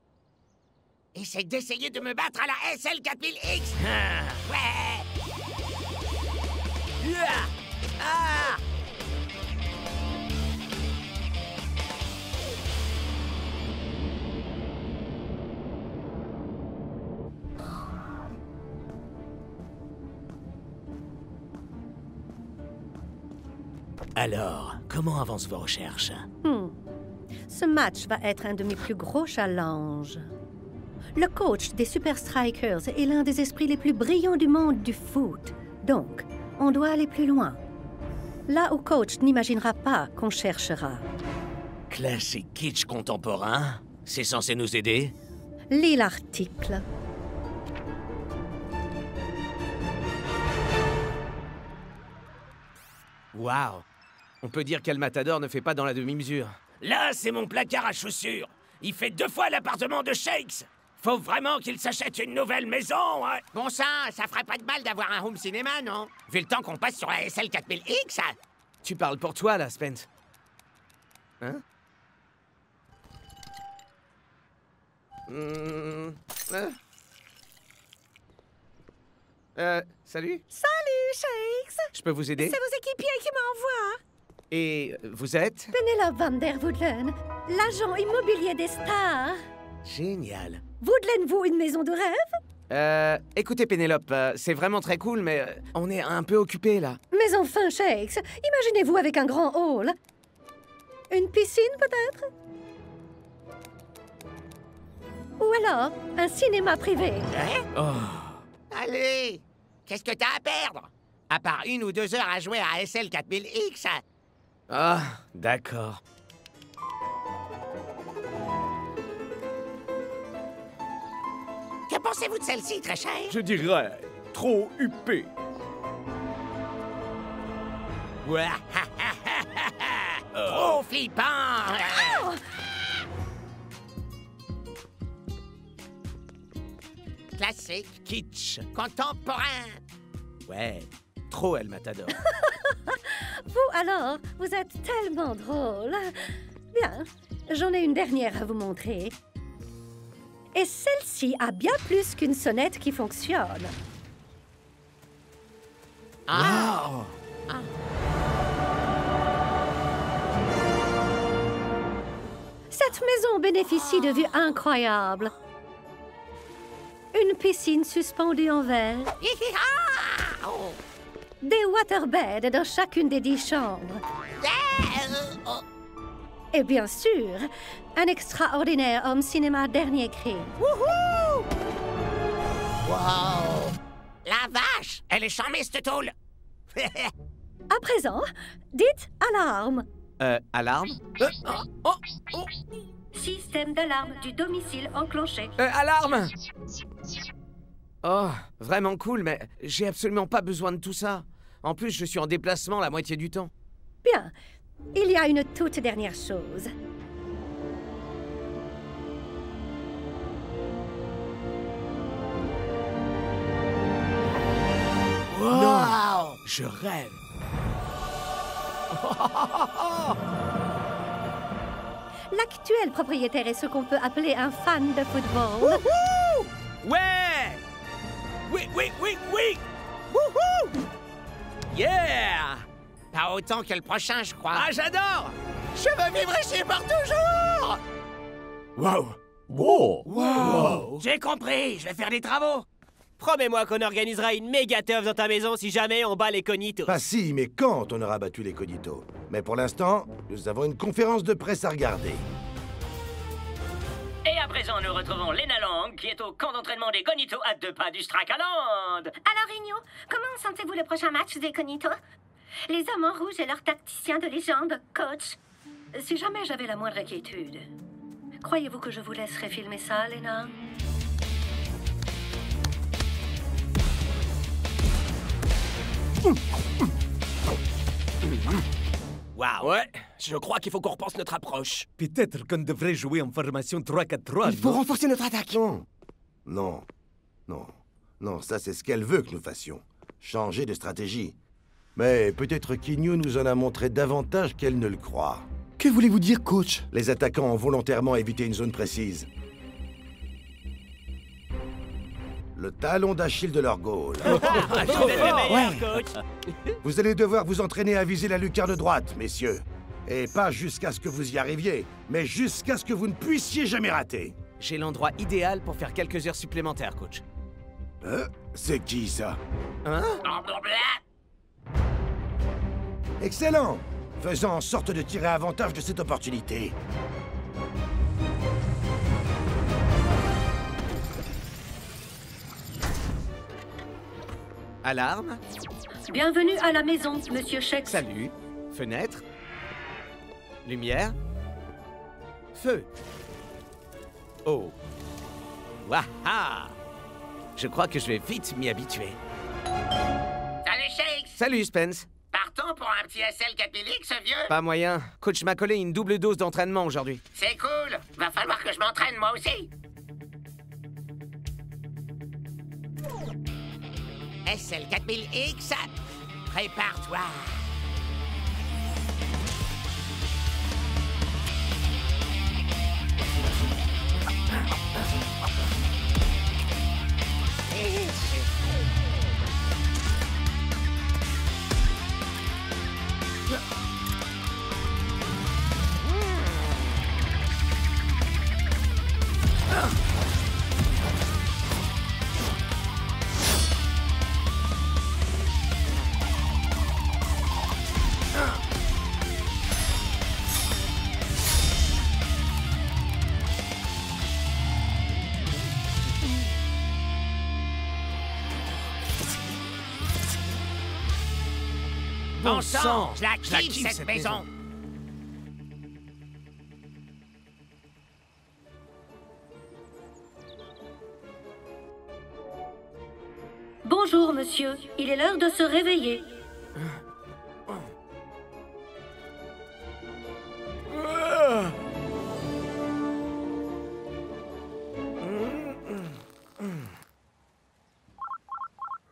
Essaye d'essayer de me battre à la SL 4000X. Ouais. Alors, comment avancent vos recherches? Ce match va être un de mes plus gros challenges. Le coach des Super Strikers est l'un des esprits les plus brillants du monde du foot. Donc, on doit aller plus loin. Là où coach n'imaginera pas qu'on cherchera. Classique kitsch contemporain? C'est censé nous aider? Lis l'article. Waouh! On peut dire qu'El Matador ne fait pas dans la demi-mesure. Là, c'est mon placard à chaussures. Il fait 2 fois l'appartement de Shakes. Faut vraiment qu'il s'achète une nouvelle maison, hein? Bon sang, ça ferait pas de mal d'avoir un home cinéma, non? Vu le temps qu'on passe sur la SL 4000X. Tu parles pour toi, là, Spence. Hein? Salut? Salut, Shakes! Je peux vous aider? C'est vos équipiers qui m'envoient. Et vous êtes? Penelope Van der Woodlen, l'agent immobilier des stars. Génial. Woodlen-vous une maison de rêve? Écoutez, Pénélope, c'est vraiment très cool, mais on est un peu occupés, là. Mais enfin, Shakes, imaginez-vous avec un grand hall. Une piscine, peut-être? Ou alors, un cinéma privé. Allez! Qu'est-ce que t'as à perdre? À part 1 ou 2 heures à jouer à SL 4000X. Ah, d'accord. Que pensez-vous de celle-ci, très cher? Je dirais trop huppé. Trop flippant! Classique, Kitsch. contemporain. Ouais, trop El Matador. Vous, alors, vous êtes tellement drôle. Bien, j'en ai une dernière à vous montrer. Et celle-ci a bien plus qu'une sonnette qui fonctionne. Cette maison bénéficie de vues incroyables. Une piscine suspendue en verre. Des waterbeds dans chacune des 10 chambres. Et bien sûr, un extraordinaire home cinéma dernier cri. Wow! La vache! Elle est charmée, cette tôle! À présent, dites alarme. Alarme? Système d'alarme du domicile enclenché. Alarme! Oh, vraiment cool, mais j'ai absolument pas besoin de tout ça. En plus, je suis en déplacement la moitié du temps. Bien, il y a une toute dernière chose. Wow! Je rêve. L'actuel propriétaire est ce qu'on peut appeler un fan de football. Ouais! Oui! Wouhou! Yeah! Pas autant que le prochain, je crois. Ah, j'adore! Je veux vivre ici pour toujours! Wow! Wow! J'ai compris, je vais faire des travaux. Promets-moi qu'on organisera une méga teuf dans ta maison si jamais on bat les cognitos. Pas si, mais quand on aura battu les cognitos. Mais pour l'instant, nous avons une conférence de presse à regarder. Et à présent, nous retrouvons Lena Lang, qui est au camp d'entraînement des Cognitos à 2 pas du Strakaland. Alors, Igno, comment sentez-vous le prochain match des Cognitos? Les hommes en rouge et leur tacticien de légende, coach. Si jamais j'avais la moindre inquiétude, croyez-vous que je vous laisserais filmer ça, Lena? Waouh! Ouais, je crois qu'il faut qu'on repense notre approche. Peut-être qu'on devrait jouer en formation 3-4-3. Il faut renforcer notre attaque. Non, ça c'est ce qu'elle veut que nous fassions. Changer de stratégie. Mais peut-être qu'Igno nous en a montré davantage qu'elle ne le croit. Que voulez-vous dire, coach? Les attaquants ont volontairement évité une zone précise. Le talon d'Achille de leur goal. Vous allez devoir vous entraîner à viser la lucarne droite, messieurs. Et pas jusqu'à ce que vous y arriviez, mais jusqu'à ce que vous ne puissiez jamais rater. J'ai l'endroit idéal pour faire quelques heures supplémentaires, coach. C'est qui, ça? Hein? Excellent! Faisons en sorte de tirer avantage de cette opportunité. Alarme. Bienvenue à la maison, Monsieur Shex. Salut. Fenêtre. Lumière. Feu. Oh. Waha! Je crois que je vais vite m'y habituer. Salut, Shakes! Salut, Spence. Partons pour un petit SL 4000X, vieux? Pas moyen. Coach m'a collé une double dose d'entraînement aujourd'hui. C'est cool! Va falloir que je m'entraîne moi aussi! SL 4000X, prépare-toi! Bon sang, je la kiffe cette maison. Bonjour, monsieur. Il est l'heure de se réveiller.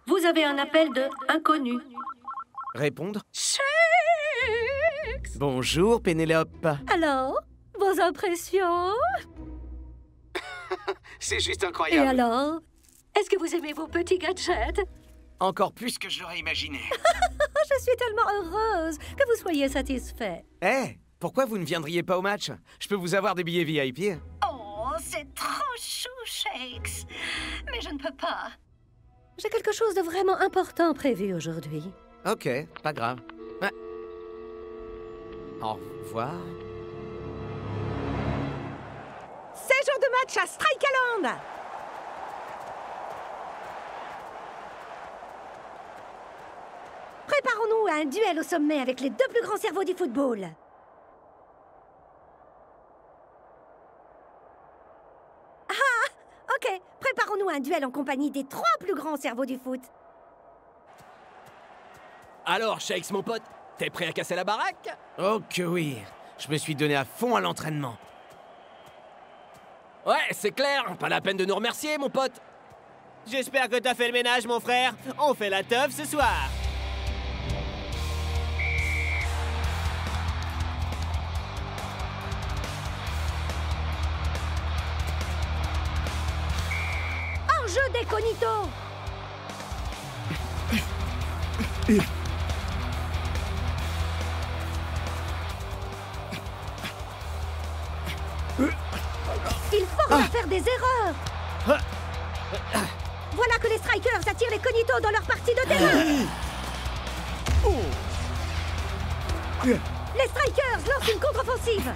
Vous avez un appel de inconnu. Répondre. Bonjour, Pénélope. Alors, vos impressions? C'est juste Et incroyable. alors? Est-ce que vous aimez vos petits gadgets? Encore plus que je l'aurais imaginé. Je suis tellement heureuse que vous soyez satisfait. Eh, pourquoi vous ne viendriez pas au match? Je peux vous avoir des billets VIP. Oh, c'est trop chou, Shakes. Mais je ne peux pas. J'ai quelque chose de vraiment important prévu aujourd'hui. Ok, pas grave. Ouais. Au revoir. C'est jour de match à Strikeland! Préparons-nous à un duel au sommet avec les deux plus grands cerveaux du football. Ah! Ok, préparons-nous à un duel en compagnie des trois plus grands cerveaux du foot. Alors, Shakes, mon pote, t'es prêt à casser la baraque? Oh que oui. Je me suis donné à fond à l'entraînement. Ouais, c'est clair. Pas la peine de nous remercier, mon pote. J'espère que t'as fait le ménage, mon frère. On fait la teuf ce soir. Hors-jeu des Cognitos. Il faut faire des erreurs. Voilà que les Strikers attirent les Cognitos dans leur partie de terrain. Les Strikers lancent une contre-offensive.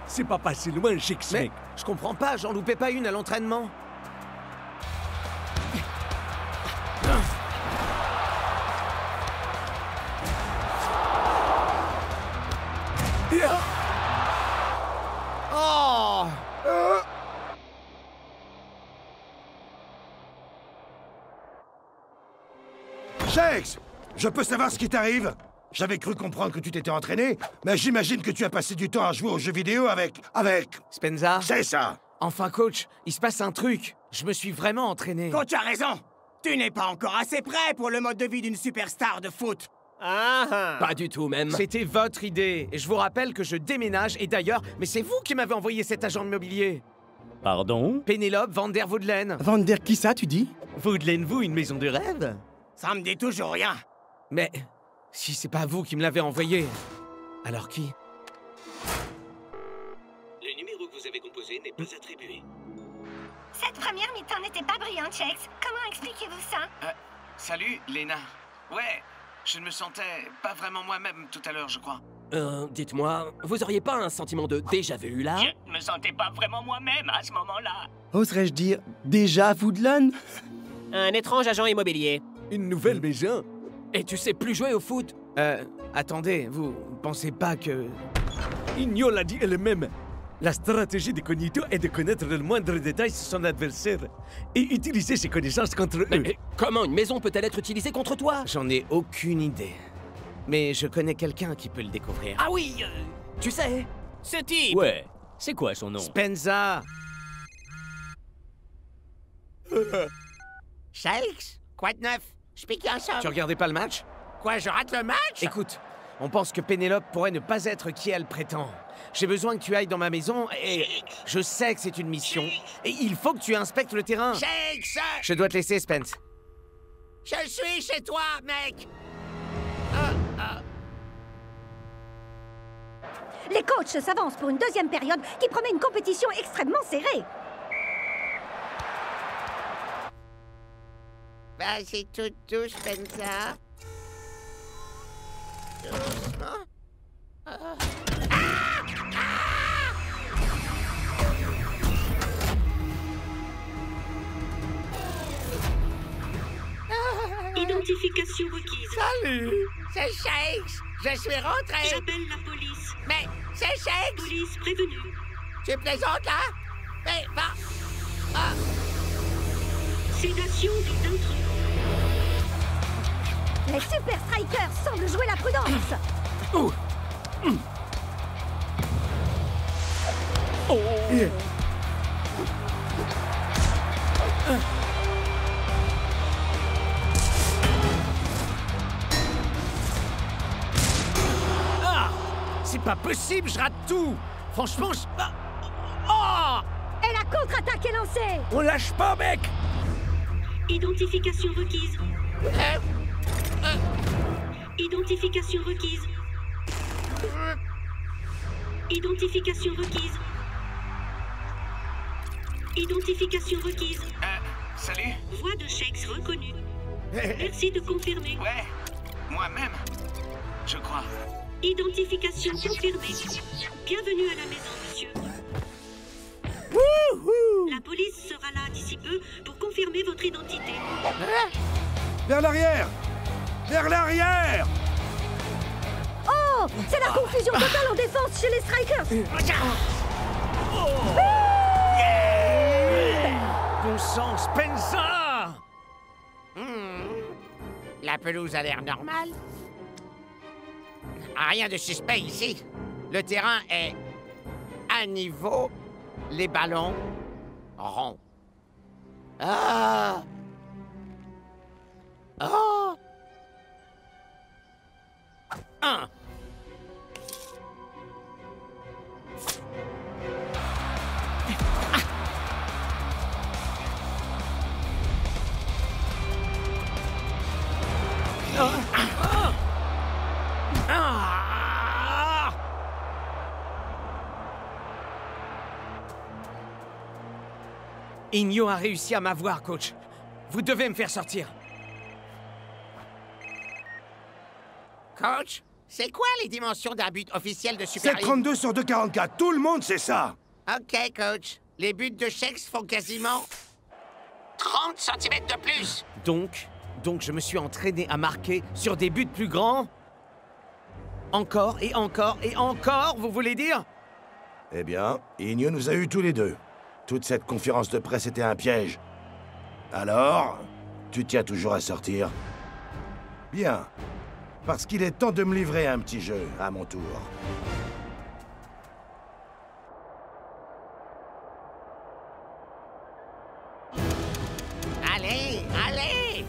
C'est pas passé loin, Shakes. Mais je comprends pas, j'en loupais pas une à l'entraînement. Oh! Shakes, je peux savoir ce qui t'arrive? J'avais cru comprendre que tu t'étais entraîné, mais j'imagine que tu as passé du temps à jouer aux jeux vidéo avec... Spenza? C'est ça! Enfin, coach, il se passe un truc. Je me suis vraiment entraîné. Coach a raison. Tu n'es pas encore assez prêt pour le mode de vie d'une superstar de foot. Pas du tout, même. C'était votre idée. Et je vous rappelle que je déménage. Et d'ailleurs, mais c'est vous qui m'avez envoyé cet agent de mobilier. Pardon? Pénélope Van der Woodlen. Van der qui ça, tu dis? Woodlen, vous, une maison de rêve? Ça me dit toujours rien. Mais si c'est pas vous qui me l'avez envoyé, Alors qui? Le numéro que vous avez composé n'est pas attribué. Cette première mi-temps n'était pas brillante, Shakes. Comment expliquez-vous ça? Salut, Lena. Ouais, je ne me sentais pas vraiment moi-même tout à l'heure, je crois. Dites-moi, vous auriez pas un sentiment de déjà-vu, là? Je me sentais pas vraiment moi-même à ce moment-là. Oserais-je dire déjà Woodland? Un étrange agent immobilier. Une nouvelle maison. Et tu sais plus jouer au foot? Attendez, vous pensez pas que... Igno l'a dit elle-même. La stratégie de Cognito est de connaître le moindre détail sur son adversaire et utiliser ses connaissances contre eux. Mais comment une maison peut-elle être utilisée contre toi? J'en ai aucune idée. Mais je connais quelqu'un qui peut le découvrir. Ah oui, tu sais? Ce type! Ouais, c'est quoi son nom? Spenza! Shakes? Quoi de neuf? Je pique en somme. Tu regardais pas le match? Quoi, je rate le match? Écoute, on pense que Pénélope pourrait ne pas être qui elle prétend. J'ai besoin que tu ailles dans ma maison et... Je sais que c'est une mission. Et il faut que tu inspectes le terrain. Shakes! Je dois te laisser, Spence. Je suis chez toi, mec! Les coachs s'avancent pour une deuxième période qui promet une compétition extrêmement serrée. Vas-y, tout douce, Spenza. Doucement. Identification requise. Salut! C'est Shakes! Je suis rentré! J'appelle la police. Mais c'est Shakes! Police prévenue. Tu plaisantes, là? Mais, va! Sédation des intrus. Les Super Strikers semblent jouer la prudence. C'est pas possible, je rate tout. Franchement, je... Et la contre-attaque est lancée. On lâche pas, mec. Identification requise. Identification requise. Identification requise. Identification requise. Salut. Voix de Shakes reconnue. Merci de confirmer. Ouais, moi-même, je crois. Identification confirmée. Bienvenue à la maison, monsieur. La police sera là d'ici peu pour confirmer votre identité. Vers l'arrière! Vers l'arrière! Oh, c'est la confusion totale en défense chez les Strikers. Bon sang, Spencer! La pelouse a l'air normale. Rien de suspect ici. Le terrain est à niveau, les ballons ronds. Ah! Oh! Un. Igno a réussi à m'avoir, coach. Vous devez me faire sortir. Coach, c'est quoi les dimensions d'un but officiel de Super League? 7,32 sur 2,44. Tout le monde sait ça. Ok, coach. Les buts de Shakes font quasiment 30 cm de plus. Donc, je me suis entraîné à marquer sur des buts plus grands? Encore et encore et encore, vous voulez dire? Eh bien, Igno nous a eu tous les deux. Toute cette conférence de presse était un piège. Alors, tu tiens toujours à sortir? Bien. Parce qu'il est temps de me livrer un petit jeu, à mon tour. Allez, allez!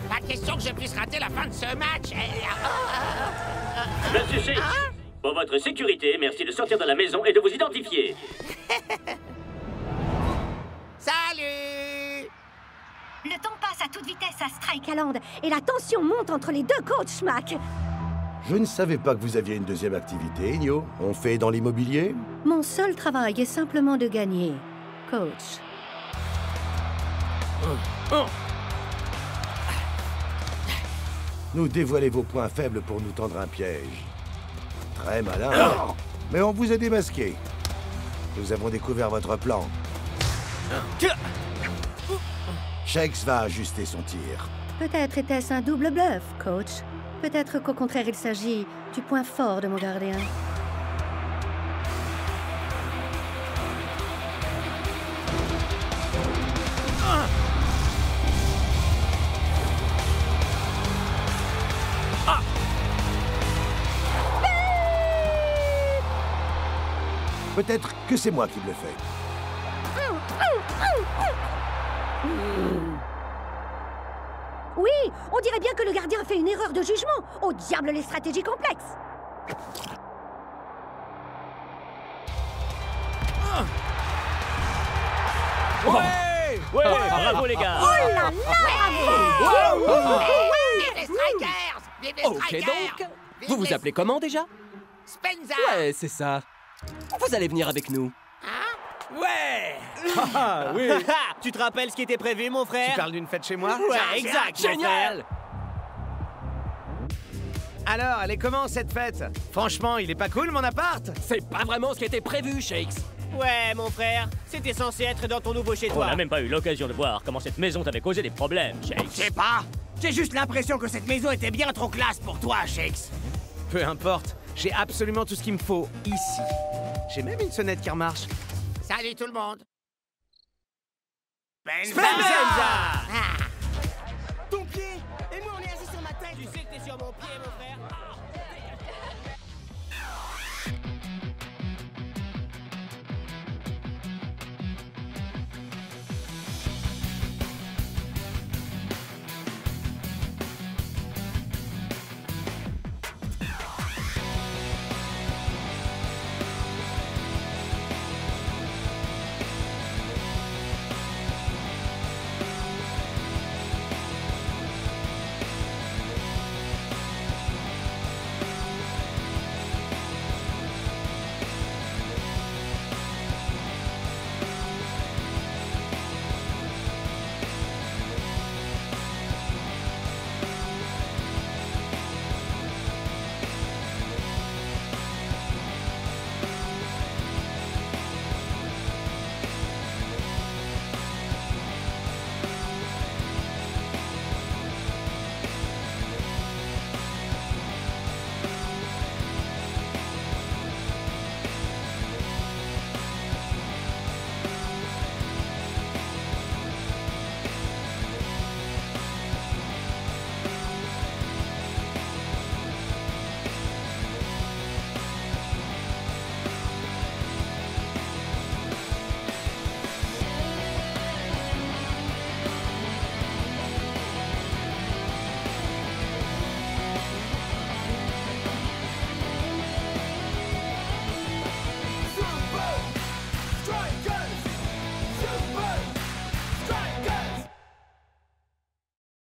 Pas question que je puisse rater la fin de ce match. Monsieur Shakes, pour votre sécurité, merci de sortir de la maison et de vous identifier. Salut! Le temps passe à toute vitesse à Strike Island et la tension monte entre les deux coachs, Mac. Je ne savais pas que vous aviez une deuxième activité, Igno. On fait dans l'immobilier? Mon seul travail est simplement de gagner, coach. Nous dévoiler vos points faibles pour nous tendre un piège. Très malin. Mais on vous a démasqué. Nous avons découvert votre plan. Shakes va ajuster son tir. Peut-être était-ce un double bluff, coach. Peut-être qu'au contraire, il s'agit du point fort de mon gardien. Peut-être que c'est moi qui le fais. Oui, on dirait bien que le gardien a fait une erreur de jugement. Au diable les stratégies complexes. Ouais, bravo les gars. Oh là là, bravo. Vive les Strikers! Vive les Ok Strikers! donc, vous vous appelez comment déjà? Spenza! Ouais, c'est ça. Vous allez venir avec nous. Ouais. Ah oui. Tu te rappelles ce qui était prévu, mon frère? Tu parles d'une fête chez moi? Ouais, exact, mon Génial. Alors, elle est comment cette fête? Franchement, il est pas cool mon appart? C'est pas vraiment ce qui était prévu, Shakes. Ouais, mon frère, c'était censé être dans ton nouveau chez On toi. n'a même pas eu l'occasion de voir comment cette maison t'avait causé des problèmes, Shakes. Je sais pas. J'ai juste l'impression que cette maison était bien trop classe pour toi, Shakes. Peu importe, j'ai absolument tout ce qu'il me faut ici. J'ai même une sonnette qui remarche. Salut tout le monde! Spenza! Ton pied! Et moi, on est assis sur ma tête! Tu sais que t'es sur mon pied, mon frère?